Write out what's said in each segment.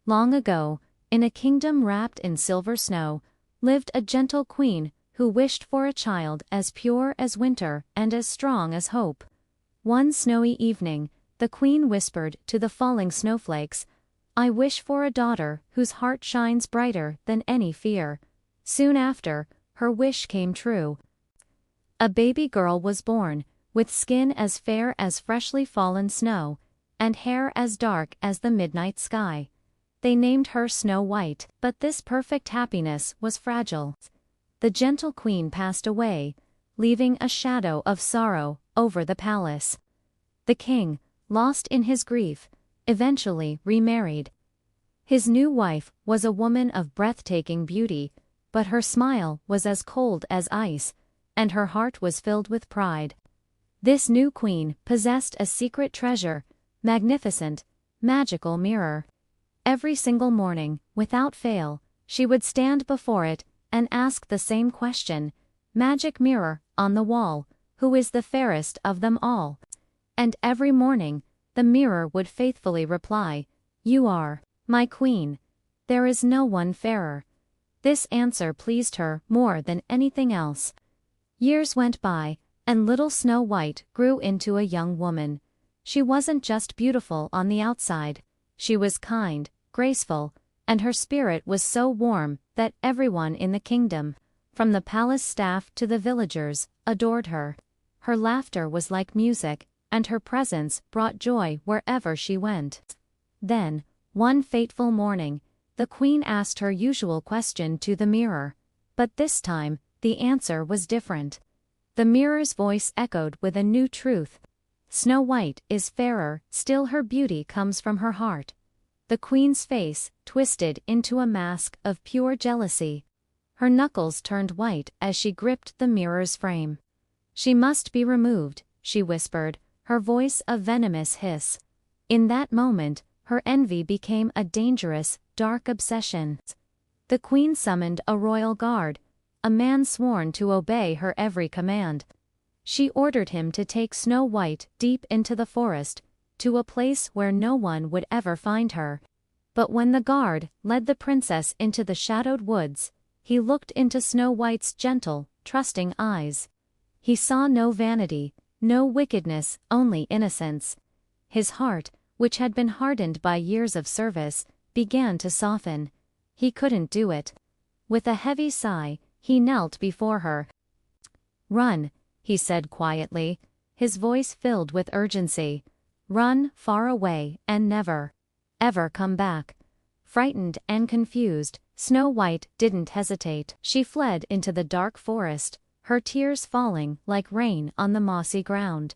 Long ago, in a kingdom wrapped in silver snow, lived a gentle queen who wished for a child as pure as winter and as strong as hope. One snowy evening, the queen whispered to the falling snowflakes, "I wish for a daughter whose heart shines brighter than any fear." Soon after, her wish came true. A baby girl was born, with skin as fair as freshly fallen snow, and hair as dark as the midnight sky. They named her Snow White, but this perfect happiness was fragile. The gentle queen passed away, leaving a shadow of sorrow over the palace. The king, lost in his grief, eventually remarried. His new wife was a woman of breathtaking beauty, but her smile was as cold as ice, and her heart was filled with pride. This new queen possessed a secret treasure, magnificent, magical mirror. Every single morning, without fail, she would stand before it and ask the same question, "Magic mirror on the wall, who is the fairest of them all?" And every morning, the mirror would faithfully reply, "You are, my queen. There is no one fairer." This answer pleased her more than anything else. Years went by, and little Snow White grew into a young woman. She wasn't just beautiful on the outside. She was kind, graceful, and her spirit was so warm that everyone in the kingdom, from the palace staff to the villagers, adored her. Her laughter was like music, and her presence brought joy wherever she went. Then, one fateful morning, the queen asked her usual question to the mirror, but this time, the answer was different. The mirror's voice echoed with a new truth. Snow White is fairer, still her beauty comes from her heart. The queen's face twisted into a mask of pure jealousy. Her knuckles turned white as she gripped the mirror's frame. "She must be removed," she whispered, her voice a venomous hiss. In that moment, her envy became a dangerous, dark obsession. The queen summoned a royal guard, a man sworn to obey her every command. She ordered him to take Snow White deep into the forest, to a place where no one would ever find her. But when the guard led the princess into the shadowed woods, he looked into Snow White's gentle, trusting eyes. He saw no vanity, no wickedness, only innocence. His heart, which had been hardened by years of service, began to soften. He couldn't do it. With a heavy sigh, he knelt before her. "Run," he said quietly, his voice filled with urgency. "Run far away and never, ever come back." Frightened and confused, Snow White didn't hesitate. She fled into the dark forest, her tears falling like rain on the mossy ground.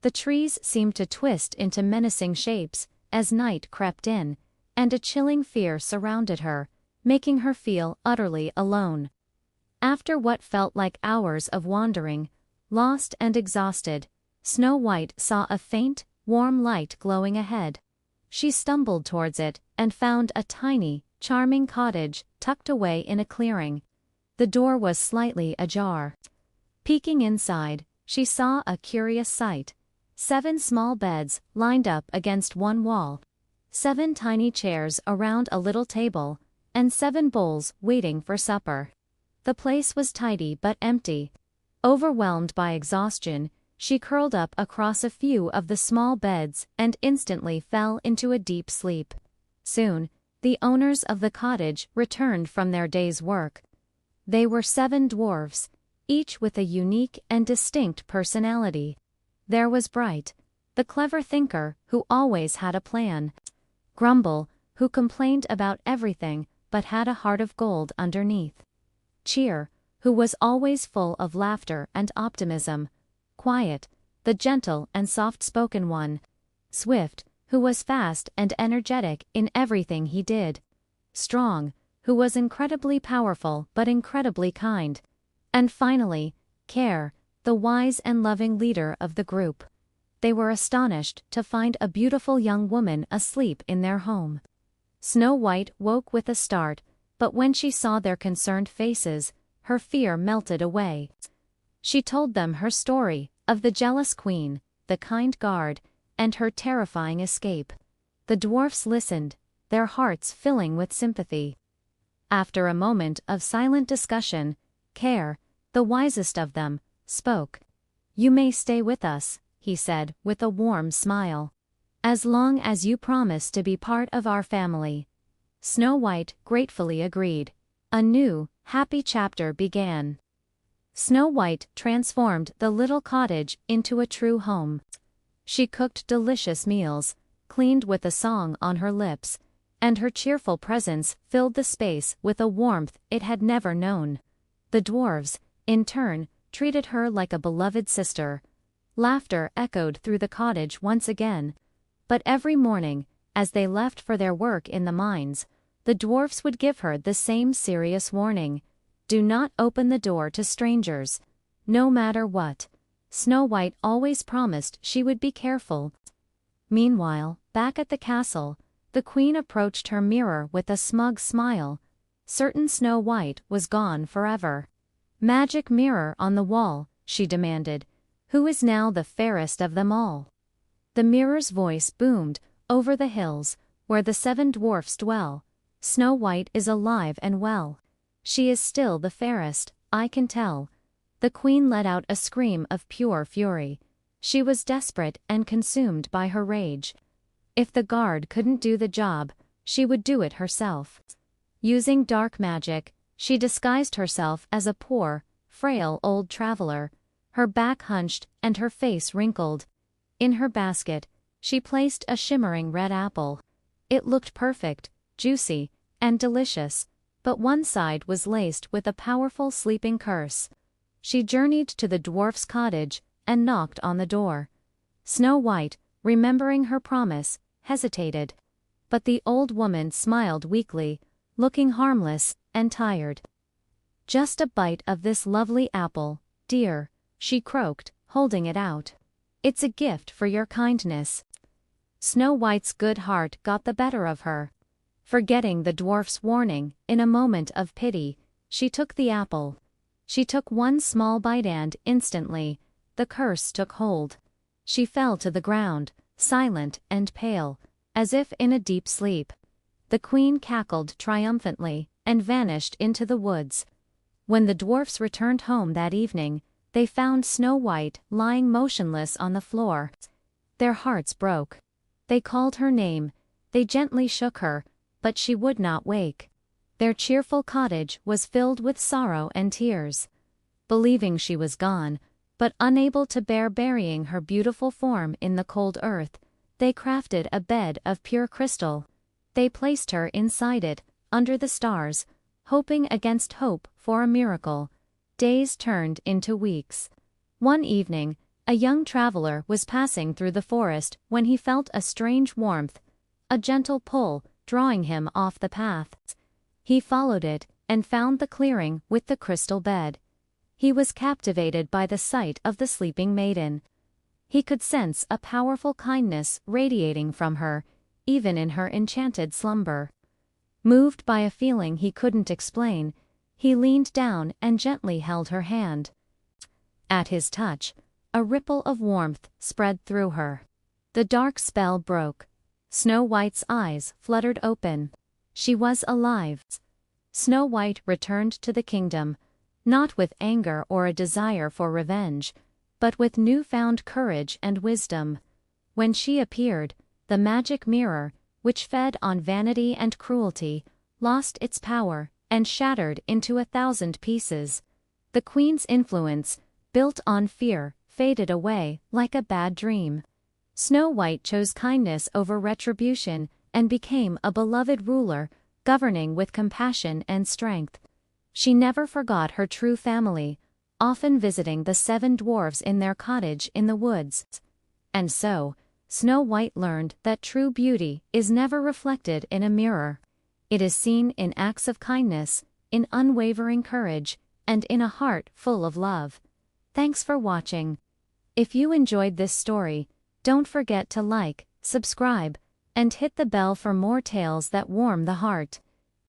The trees seemed to twist into menacing shapes as night crept in, and a chilling fear surrounded her, making her feel utterly alone. After what felt like hours of wandering, lost and exhausted, Snow White saw a faint, warm light glowing ahead. She stumbled towards it and found a tiny, charming cottage tucked away in a clearing. The door was slightly ajar. Peeking inside, she saw a curious sight. 7 small beds lined up against one wall, 7 tiny chairs around a little table, and 7 bowls waiting for supper. The place was tidy but empty. Overwhelmed by exhaustion, she curled up across a few of the small beds and instantly fell into a deep sleep. Soon, the owners of the cottage returned from their day's work. They were 7 dwarfs, each with a unique and distinct personality. There was Bright, the clever thinker who always had a plan. Grumble, who complained about everything but had a heart of gold underneath. Cheer, who was always full of laughter and optimism. Quiet, the gentle and soft-spoken one. Swift, who was fast and energetic in everything he did. Strong, who was incredibly powerful but incredibly kind. And finally, Care, the wise and loving leader of the group. They were astonished to find a beautiful young woman asleep in their home. Snow White woke with a start, but when she saw their concerned faces, her fear melted away. She told them her story, of the jealous queen, the kind guard, and her terrifying escape. The dwarfs listened, their hearts filling with sympathy. After a moment of silent discussion, Care, the wisest of them, spoke. "You may stay with us," he said with a warm smile. "As long as you promise to be part of our family." Snow White gratefully agreed. A new, happy chapter began. Snow White transformed the little cottage into a true home. She cooked delicious meals, cleaned with a song on her lips, and her cheerful presence filled the space with a warmth it had never known. The dwarves, in turn, treated her like a beloved sister. Laughter echoed through the cottage once again. But every morning, as they left for their work in the mines, the dwarfs would give her the same serious warning: "Do not open the door to strangers." No matter what, Snow White always promised she would be careful. Meanwhile, back at the castle, the queen approached her mirror with a smug smile. Certain Snow White was gone forever. "Magic mirror on the wall," she demanded, "who is now the fairest of them all?" The mirror's voice boomed over the hills, where the 7 dwarfs dwell. "Snow White is alive and well. She is still the fairest, I can tell." The queen let out a scream of pure fury. She was desperate and consumed by her rage. If the guard couldn't do the job, she would do it herself. Using dark magic, she disguised herself as a poor, frail old traveler, her back hunched and her face wrinkled. In her basket, she placed a shimmering red apple. It looked perfect, juicy, and delicious, but one side was laced with a powerful sleeping curse. She journeyed to the dwarf's cottage and knocked on the door. Snow White, remembering her promise, hesitated. But the old woman smiled weakly, looking harmless and tired. "Just a bite of this lovely apple, dear," she croaked, holding it out. "It's a gift for your kindness." Snow White's good heart got the better of her. Forgetting the dwarf's warning, in a moment of pity, she took the apple. She took one small bite and, instantly, the curse took hold. She fell to the ground, silent and pale, as if in a deep sleep. The queen cackled triumphantly and vanished into the woods. When the dwarfs returned home that evening, they found Snow White lying motionless on the floor. Their hearts broke. They called her name, they gently shook her, but she would not wake. Their cheerful cottage was filled with sorrow and tears. Believing she was gone, but unable to bear burying her beautiful form in the cold earth, they crafted a bed of pure crystal. They placed her inside it, under the stars, hoping against hope for a miracle. Days turned into weeks. One evening, a young traveler was passing through the forest when he felt a strange warmth, a gentle pull, drawing him off the path. He followed it and found the clearing with the crystal bed. He was captivated by the sight of the sleeping maiden. He could sense a powerful kindness radiating from her, even in her enchanted slumber. Moved by a feeling he couldn't explain, he leaned down and gently held her hand. At his touch, a ripple of warmth spread through her. The dark spell broke. Snow White's eyes fluttered open. She was alive. Snow White returned to the kingdom, not with anger or a desire for revenge, but with newfound courage and wisdom. When she appeared, the magic mirror, which fed on vanity and cruelty, lost its power and shattered into 1,000 pieces. The queen's influence, built on fear, faded away like a bad dream. Snow White chose kindness over retribution and became a beloved ruler, governing with compassion and strength. She never forgot her true family, often visiting the 7 dwarves in their cottage in the woods. And so, Snow White learned that true beauty is never reflected in a mirror. It is seen in acts of kindness, in unwavering courage, and in a heart full of love. Thanks for watching. If you enjoyed this story, don't forget to like, subscribe, and hit the bell for more tales that warm the heart.